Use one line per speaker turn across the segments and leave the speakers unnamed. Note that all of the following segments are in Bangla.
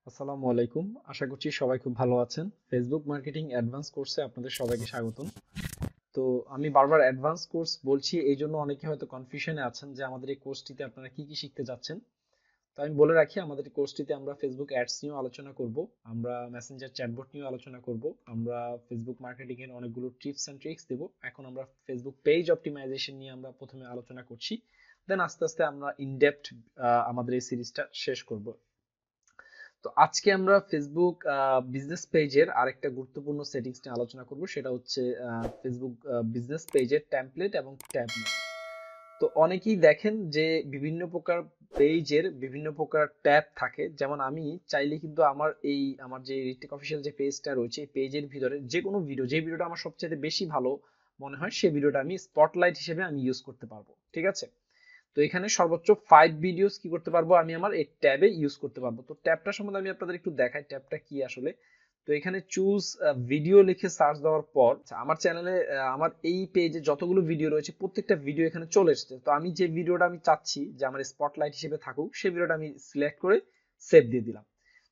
আসসালামু আলাইকুম। আশা করছি সবাই খুব ভালো আছেন। ফেসবুক মার্কেটিং অ্যাডভান্স কোর্সে আপনাদের সবাইকে স্বাগতম। তো আমি বারবার অ্যাডভান্স কোর্স বলছি এই জন্য অনেকে হয়তো কনফিউশনে আছেন যে আমাদের এই কোর্সটিতে আপনারা কি কি শিখতে যাচ্ছেন। তো আমি বলে রাখি আমাদের এই কোর্সটিতে আমরা ফেসবুক অ্যাডস নিয়েও আলোচনা করব, আমরা মেসেঞ্জার চ্যাটবট নিয়েও আলোচনা করব, আমরা ফেসবুক মার্কেটিং এর অনেকগুলো টিপস এন্ড ট্রিক্স দেব। এখন আমরা ফেসবুক পেজ অপটিমাইজেশন নিয়ে আমরা প্রথমে আলোচনা করছি, দেন আস্তে আস্তে আমরা ইন ডেপথ আমাদের এই সিরিজটা শেষ করব। তো আজকে আমরা ফেসবুক বিজনেস পেজের আরেকটা গুরুত্বপূর্ণ সেটিংস নিয়ে আলোচনা করব, সেটা হচ্ছে ফেসবুক বিজনেস পেজের টেমপ্লেট এবং ট্যাব নিয়ে। তো অনেকেই দেখেন যে বিভিন্ন প্রকার পেজের বিভিন্ন প্রকার ট্যাব থাকে, যেমন আমি চাইলে কিন্তু আমার যে ঋত্বিক অফিসিয়াল যে পেজটা রয়েছে এই পেজের ভিতরে যে কোনো ভিডিও, যে ভিডিওটা আমার সবচেয়ে বেশি ভালো মনে হয় সেই ভিডিওটা আমি স্পটলাইট হিসেবে আমি ইউজ করতে পারবো। ঠিক আছে, তো এখানে সর্বোচ্চ 5 ভিডিওস কি করতে পারবো, আমি আমার এই ট্যাবে ইউজ করতে পারবো। তো ট্যাবটা সম্বন্ধে আমি আপনাদের একটু দেখাই ট্যাবটা কি আসলে। তো এখানে চুজ ভিডিও লিখে সার্চ দেওয়ার পর আমার চ্যানেলে আমার এই পেজে যতগুলো ভিডিও রয়েছে প্রত্যেকটা ভিডিও এখানে চলে এসেছে। তো আমি যে ভিডিওটা আমি চাচ্ছি যে আমার স্পটলাইট হিসেবে থাকুক সেই ভিডিওটা আমি সিলেক্ট করে সেভ দিয়ে দিলাম।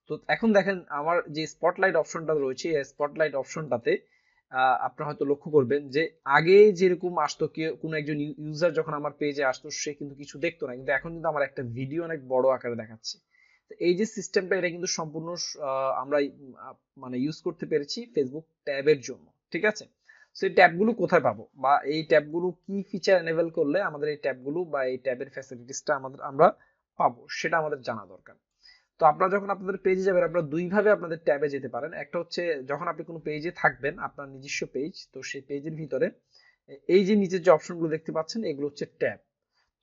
তো এখন দেখেন আমার যে স্পটলাইট অপশনটা রয়েছে এই স্পটলাইট অপশনটাতে আপনারা হয়তো লক্ষ্য করবেন যে আগে যেরকম আসতো, কোনো একজন ইউজার যখন আমার পেজে আসতো সে কিন্তু কিছু দেখতো না, কিন্তু এখন কিন্তু আমার একটা ভিডিও অনেক বড় আকারে দেখাচ্ছে। তো এই যে সিস্টেমটা এটা কিন্তু সম্পূর্ণ আমরা মানে ইউজ করতে পেরেছি ফেসবুক ট্যাবের জন্য। ঠিক আছে, তো এই ট্যাবগুলো কোথায় পাবো বা এই ট্যাবগুলো কি ফিচার এনেবল করলে আমাদের এই ট্যাবগুলো বা এই ট্যাবের ফ্যাসিলিটিসটা আমরা পাবো সেটা আমাদের জানা দরকার। তো আপনারা যখন আপনাদের পেজে যাবেন আপনারা দুইভাবে আপনাদের ট্যাবে যেতে পারেন। একটা হচ্ছে যখন আপনি কোনো পেজে থাকবেন আপনার নিজস্ব পেজ, তো সেই পেজের ভিতরে এই যে নিচের যে অপশনগুলো দেখতে পাচ্ছেন এগুলো হচ্ছে ট্যাব।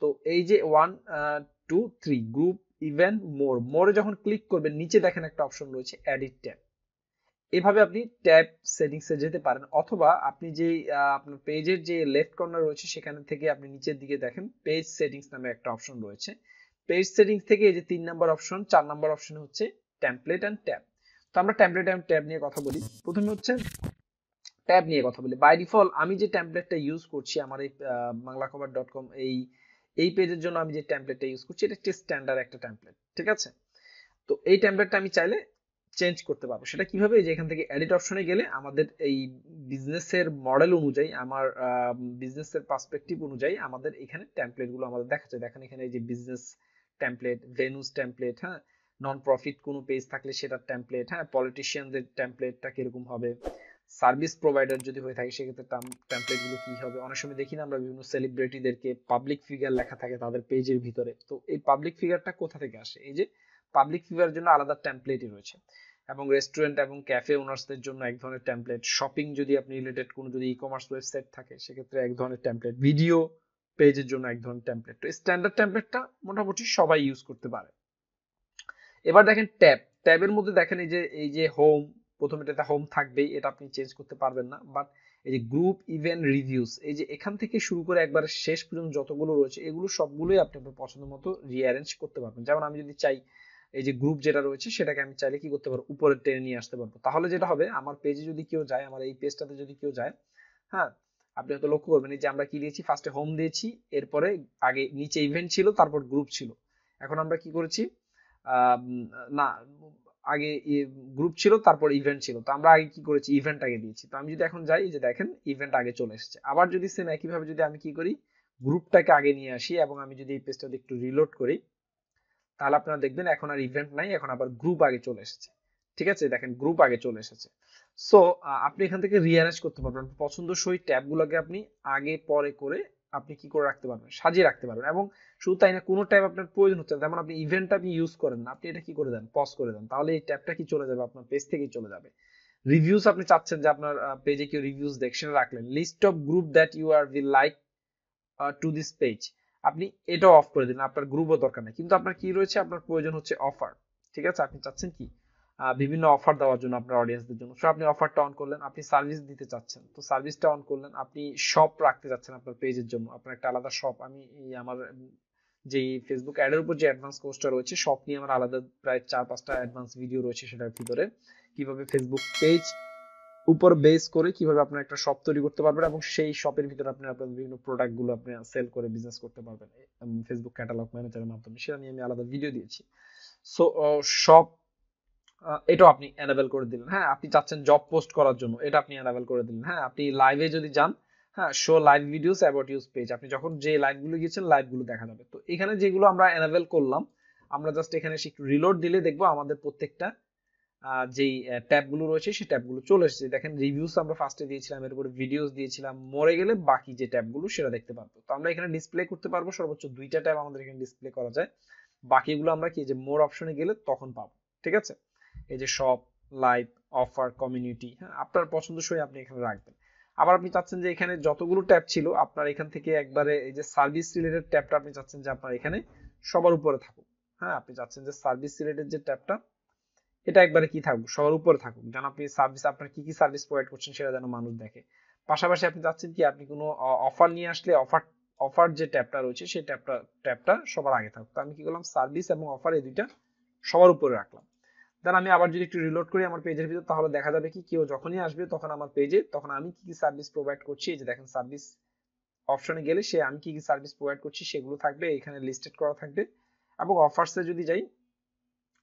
তো এই যে 1 2 3 গ্রুপ ইভেন্ট মোরে যখন ক্লিক করবেন নিচে দেখেন একটা অপশন রয়েছে এডিট ট্যাব। এভাবে আপনি ট্যাব সেটিংসে যেতে পারেন, অথবা আপনি যে আপনার পেজের যে লেফট কর্নার রয়েছে সেখানে থেকে আপনি নিচের দিকে দেখেন পেজ সেটিংস নামে একটা অপশন রয়েছে। পেজ সেটিংস থেকে এই যে 3 নম্বর অপশন 4 নম্বর অপশন হচ্ছে টেমপ্লেট এন্ড ট্যাব। তো আমরা টেমপ্লেট এন্ড ট্যাব নিয়ে কথা বলি। প্রথমে হচ্ছে ট্যাব নিয়ে কথা বলি। বাই ডিফল্ট আমি যে টেমপ্লেটটা ইউজ করছি আমার এই বাংলাখবর.com এই পেজের জন্য আমি যে টেমপ্লেটটা ইউজ করছি এটা হচ্ছে স্ট্যান্ডার্ড একটা টেমপ্লেট। ঠিক আছে, তো এই টেমপ্লেটটা আমি চাইলে চেঞ্জ করতে পারবো। সেটা কিভাবে, যে এখান থেকে এডিট অপশনে গেলে আমাদের এই বিজনেসের মডেল অনুযায়ী আমার বিজনেসের পার্সপেক্টিভ অনুযায়ী আমাদের এখানে টেমপ্লেট গুলো আমাদের দেখা যায়। দেখেন এখানে এই যে বিজনেস টেমপ্লেট, ভেনুস টেমপ্লেট, হ্যাঁ, নন প্রফিট কোনো পেজ থাকলে সেটার টেমপ্লেট, হ্যাঁ, পলিটিশিয়ানদের টেমপ্লেটটা কিরকম হবে, সার্ভিস প্রোভাইডার যদি হয়ে থাকে সেক্ষেত্রে টেমপ্লেট গুলো কি হবে। অনেক সময় দেখি না আমরা বিভিন্ন সেলিব্রিটিদেরকে পাবলিক ফিগার লেখা থাকে তাদের পেজের ভিতরে, তো এই পাবলিক ফিগারটা কোথা থেকে আসে, এই যে পাবলিক ফিগারের জন্য আলাদা টেমপ্লেটই রয়েছে। এবং রেস্টুরেন্ট এবং ক্যাফে ওনার্সদের জন্য এক ধরনের টেমপ্লেট, শপিং যদি আপনি রিলেটেড কোনো যদি ই কমার্স ওয়েবসাইট থাকে সেক্ষেত্রে এক ধরনের টেমপ্লেট, ভিডিও পেজের জন্য এক ধরনের টেমপ্লেট। তো স্ট্যান্ডার্ড টেমপ্লেটটা মোটামুটি সবাই ইউজ করতে পারে। এবার দেখেন ট্যাবের মধ্যে দেখেন এই যে হোম, প্রথমে এটা হোম থাকবেই, এটা আপনি চেঞ্জ করতে পারবেন না। বাট এই যে গ্রুপ ইভেন্ট রিভিউস, এই যে এখান থেকে শুরু করে একবার শেষ পর্যন্ত যতগুলো রয়েছে এগুলো সবগুলোই আপনি আপনার পছন্দ মতো রিঅ্যারেঞ্জ করতে পারবেন। যেমন আমি যদি চাই এই যে গ্রুপ যেটা রয়েছে সেটাকে আমি চাইলে কি করতে পারবো, উপরে টেনে নিয়ে আসতে পারবো। তাহলে যেটা হবে আমার পেজে যদি কেউ যায়, আমার এই পেজটাতে যদি কেউ যায়, হ্যাঁ, আপনি হয়তো লক্ষ্য করবেন এই যে আমরা কি দিয়েছি, ফার্স্টে হোম দিয়েছি, এরপরে আগে নিচে ইভেন্ট ছিল, তারপর গ্রুপ ছিল। এখন আমরা কি করেছি, না, আগে গ্রুপ ছিল তারপর ইভেন্ট ছিল, তো আমরা আগে কি করেছি ইভেন্ট আগে দিয়েছি। তো আমি যদি এখন যাই, এই যে দেখেন ইভেন্ট আগে চলে এসেছে। আবার যদি সেম একইভাবে যদি আমি কি করি, গ্রুপটাকে আগে নিয়ে আসি এবং আমি যদি এই পেজটা একটু রিলোড করি, তাহলে আপনারা দেখবেন এখন আর ইভেন্ট নাই, এখন আবার গ্রুপ আগে চলে এসেছে। ঠিক আছে, দেখেন গ্রুপ আগে চলে এসেছে। সো আপনি এখান থেকে রিঅ্যারেঞ্জ করতে পারবেন পছন্দসই ট্যাবগুলোকে, আপনি আগে পরে করে আপনি কি করে রাখতে পারবেন, সাজিয়ে রাখতে পারবেন। এবং শুধু তাই না, কোনো ট্যাব আপনার প্রয়োজন হচ্ছে না, যেমন আপনি ইভেন্ট আপনি ইউজ করেন না, আপনি এটা কি করে দেন, পজ করে দেন, তাহলে এই ট্যাবটা কি চলে যাবে, আপনার পেজ থেকেই চলে যাবে। রিভিউস আপনি চাচ্ছেন যে আপনার পেজে কেউ রিভিউস দেখছেন, রাখলেন। List of group that you are will like to this page, আপনি এটাও অফ করে দিন, আপনার গ্রুপও দরকার নেই। কিন্তু আপনার কি রয়েছে, আপনার প্রয়োজন হচ্ছে অফার। ঠিক আছে, আপনি চাচ্ছেন কি বিভিন্ন অফার দেওয়ার জন্য আপনার অডিয়েন্সদের জন্য, সো আপনি অফারটা অন করলেন। আপনি সার্ভিস দিতে চাচ্ছেন, তো সার্ভিসটা অন করলেন। আপনি শপ রাখতে চাচ্ছেন আপনার পেজের জন্য, আপনার একটা আলাদা শপ। আমি আমার যে ফেসবুক অ্যাডের উপর যে অ্যাডভান্স কোর্সটা রয়েছে শপ নিয়ে আমার আলাদা প্রায় 4-5টা অ্যাডভান্স ভিডিও রয়েছে, সেটার ভিতরে কিভাবে ফেসবুক পেজ উপর বেস করে কিভাবে আপনার একটা শপ তৈরি করতে পারবেন এবং সেই শপের ভিতরে আপনি আপনার বিভিন্ন প্রোডাক্ট গুলো আপনি সেল করে বিজনেস করতে পারবেন ফেসবুক ক্যাটালগ ম্যানেজারের মাধ্যমে, সেটা নিয়ে আমি আলাদা ভিডিও দিয়েছি। সো শপ এটাও আপনি এনাবেল করে দিলেন। হ্যাঁ, আপনি চাচ্ছেন জব পোস্ট করার জন্য, এটা আপনি এনাবেল করে দিলেন। হ্যাঁ, আপনি লাইভে যদি যান, হ্যাঁ, show live videos about use page, আপনি যখন যে লাইভগুলো গিয়েছেন লাইভগুলো দেখা যাবে। তো এখানে যেগুলো আমরা এনাবেল করলাম, আমরা জাস্ট এখানে একটু রিলোড দিলে দেখবো আমাদের প্রত্যেকটা যেই ট্যাবগুলো রয়েছে সেই ট্যাবগুলো চলে এসেছে। দেখেন রিভিউস আমরা ফার্স্টে দিয়েছিলাম, এরপরে ভিডিওস দিয়েছিলাম, মরে গেলে বাকি যে ট্যাবগুলো সেটা দেখতে পারবো। তো আমরা এখানে ডিসপ্লে করতে পারবো সর্বোচ্চ 2টা ট্যাব আমাদের এখানে ডিসপ্লে করা যায়। বাকিগুলো আমরা কি যে মোর অপশনে গেলে তখন পাবো। ঠিক আছে, এই যে শপ, লাইভ, অফার, কমিউনিটি, হ্যাঁ, আপনার পছন্দসই আপনি এখানে রাখবেন। আবার আপনি চাচ্ছেন যে এখানে যতগুলো ট্যাব ছিল আপনার এখান থেকে একবারে এই যে সার্ভিস রিলেটেড ট্যাবটা আপনি চাচ্ছেন যে আপনার এখানে সবার উপরে থাকুক। হ্যাঁ, আপনি চাচ্ছেন যে সার্ভিস রিলেটেড যে ট্যাবটা এটা একবারে কি থাকুক, সবার উপরে থাকুক, যেন আপনি সার্ভিস, আপনার কি কি সার্ভিস প্রোভাইড করছেন সেটা যেন মানুষ দেখে। পাশাপাশি আপনি চাচ্ছেন কি আপনি কোনো অফার নিয়ে আসলে অফার যে ট্যাবটা রয়েছে সেই ট্যাবটা সবার আগে থাকুক। তো আমি কি করলাম, সার্ভিস এবং অফার এই দুইটা সবার উপরে রাখলাম। দেন আমি আবার যদি একটু রিলোড করি আমার পেজের ভিতর, তাহলে দেখা যাবে কি কেউ যখনই আসবে তখন আমার পেজে, তখন আমি কি কি সার্ভিস প্রোভাইড করছি, এই যে দেখেন সার্ভিস অপশনে গেলে সে আমি কি কি সার্ভিস প্রোভাইড করছি সেগুলো থাকবে, এখানে লিস্টেড করা থাকবে। এবং অফার্সে যদি যাই,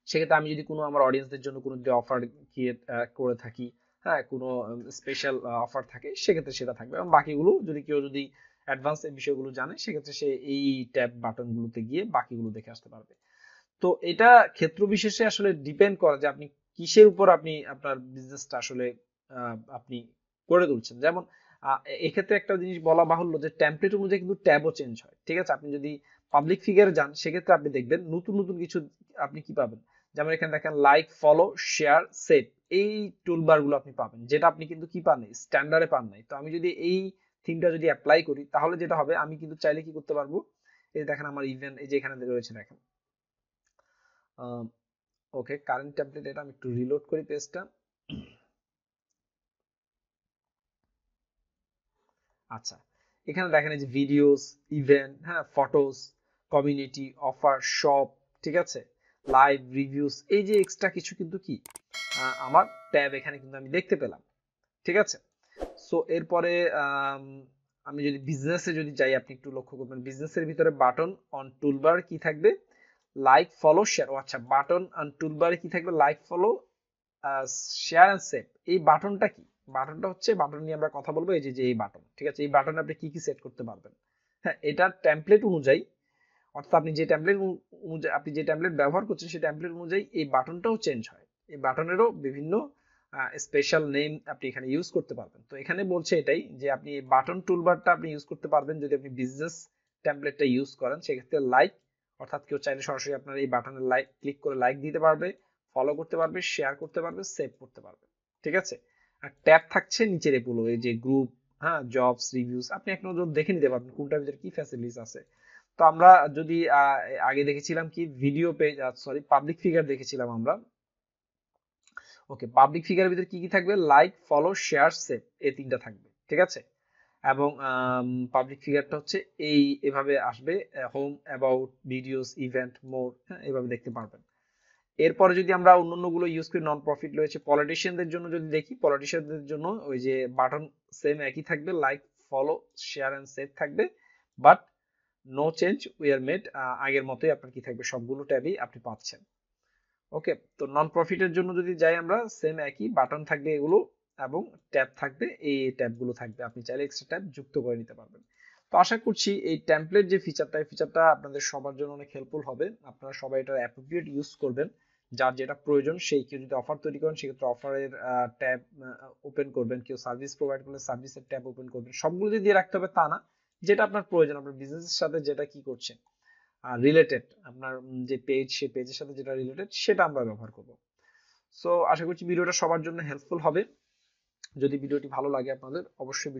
সেক্ষেত্রে আমি যদি কোনো আমার অডিয়েন্সদের জন্য কোনো যদি অফার ক্রিয়েট করে থাকি, হ্যাঁ, কোনো স্পেশাল অফার থাকে, সেক্ষেত্রে সেটা থাকবে। এবং বাকিগুলো যদি কেউ যদি অ্যাডভান্স এই বিষয়গুলো জানে, সেক্ষেত্রে সে এই ট্যাব বাটনগুলোতে গিয়ে বাকিগুলো দেখে আসতে পারবে। তো এটা ক্ষেত্র বিশেষে আসলে ডিপেন্ড করে যে আপনি কিসের উপর আপনি আপনার বিজনেসটা আসলে আপনি করে তুলছেন। যেমন এক্ষেত্রে একটা জিনিস বলা বাহুল্য যে টেমপ্লেট অনুযায়ী কিন্তু ট্যাবও চেঞ্জ হয়। ঠিক আছে, আপনি যদি পাবলিক ফিগারে যান সেক্ষেত্রে আপনি দেখবেন নতুন নতুন কিছু আপনি কি পাবেন। যেমন এখানে দেখেন লাইক, ফলো, শেয়ার, সেভ, এই টুলবার গুলো আপনি পাবেন, যেটা আপনি কিন্তু কি পান নাই, স্ট্যান্ডার্ডে পান নাই। তো আমি যদি এই থিমটা যদি অ্যাপ্লাই করি তাহলে যেটা হবে, আমি কিন্তু চাইলে কি করতে পারবো, এই দেখেন আমার ইভেন্ট এই যে এখানে রয়েছে দেখেন। ওকে, কারেন্ট টেমপ্লেট, এটা আমি একটু রিলোড করি পেজটা। আচ্ছা, এখানে দেখেন এই যে ভিডিওস, ইভেন্ট, হ্যাঁ, ফটোস, কমিউনিটি, অফার, শপ, ঠিক আছে, লাইভ, রিভিউস, এই যে এক্সট্রা কিছু কিন্তু কি আমার ট্যাব এখানে কিন্তু আমি দেখতে পেলাম। ঠিক আছে, সো এরপরে আমি যদি বিজনেসে যদি যাই, আপনি একটু লক্ষ্য করবেন বিজনেসের ভিতরে বাটন অন টুলবার কি থাকবে, লাইক, ফলো, শেয়ার। ও আচ্ছা, বাটন অন টুলবারে কি থাকবে, like, follow, share and save. এই বাটনটা কি, বাটনটা হচ্ছে, বাটন নিয়ে আমরা কথা বলবো, এই যে এই বাটন। ঠিক আছে, এই বাটনে আপনি কি কি সেট করতে পারবেন। হ্যাঁ, এটার টেমপ্লেট অনুযায়ী, অর্থাৎ আপনি যে টেমপ্লেট ব্যবহার করছেন সেই টেমপ্লেট অনুযায়ী এই বাটনটাও চেঞ্জ হয়। এই বাটনেরও বিভিন্ন স্পেশাল নেম আপনি এখানে ইউজ করতে পারবেন। তো এখানে বলছে এটাই যে আপনি বাটন টুলবারটা আপনি ইউজ করতে পারবেন যদি আপনি বিজনেস টেমপ্লেটটা ইউজ করেন। সেক্ষেত্রে লাইক, অর্থাৎ কেউ চাইলে সরাসরি আপনার এই বাটনে লাইক ক্লিক করে লাইক দিতে পারবে, ফলো করতে পারবে, শেয়ার করতে পারবে, সেভ করতে পারবে। ঠিক আছে, আর ট্যাব থাকছে নিচের এগুলো, এই যে গ্রুপ, হ্যাঁ, জবস, রিভিউস, আপনি এক নজর দেখে নিতে পারবেন কোনটার ভিতরে কি ফ্যাসিলিটিস আছে। তো আমরা যদি আগে দেখেছিলাম কি video page, sorry, public figure দেখেছিলাম আমরা। ওকে, পাবলিক ফিগারের ভিতরে কি কি থাকবে, লাইক, ফলো, শেয়ার, সেভ, এই তিনটা থাকবে। ঠিক আছে, এবং পাবলিক ফিগারটা হচ্ছে এভাবে আসবে, হোম, অ্যাবাউট, ভিডিওস, ইভেন্ট, মোর, হ্যাঁ, এভাবে দেখতে পারবেন। এরপরে যদি আমরা অন্যান্য গুলো ইউজ করি, নন প্রফিট রয়েছে, পলিটিশিয়ানদের জন্য যদি দেখি, পলিটিশিয়ানদের জন্য ওই যে বাটন সেম একই থাকবে, like, follow, share and save থাকবে, but no change we are made, আগের মতোই আপনার কি থাকবে, সবগুলো ট্যাবই আপনি পাচ্ছেন। ওকে, তো নন প্রফিটের জন্য যদি যাই আমরা, সেম একই বাটন থাকবে এগুলো, এবং ট্যাব থাকবে, এই ট্যাবগুলো থাকবে, আপনি চাইলে এক্সট্রা ট্যাব যুক্ত করে নিতে পারবেন। তো আশা করছি এই টেমপ্লেট যে ফিচারটা, এই ফিচারটা আপনাদের সবার জন্য অনেক হেল্পফুল হবে। আপনারা সবাই এটা অ্যাপ্রোপ্রিয়েট ইউজ করবেন, যার যেটা প্রয়োজন। সেই কেউ যদি অফার তৈরি করেন সেক্ষেত্রে অফারের ট্যাব ওপেন করবেন, কেউ সার্ভিস প্রোভাইড করলে সার্ভিসের ট্যাব ওপেন করবেন। সবগুলো যদি দিয়ে রাখতে হবে তা না, যেটা আপনার প্রয়োজন, আপনার বিজনেসের সাথে যেটা কি করছেন রিলেটেড, আপনার যে পেজ, সেই পেজের সাথে যেটা রিলেটেড সেটা আমরা ব্যবহার করব। সো আশা করছি ভিডিওটা সবার জন্য হেল্পফুল হবে। যদি ভিডিওটি ভালো লাগে আপনাদের, অবশ্যই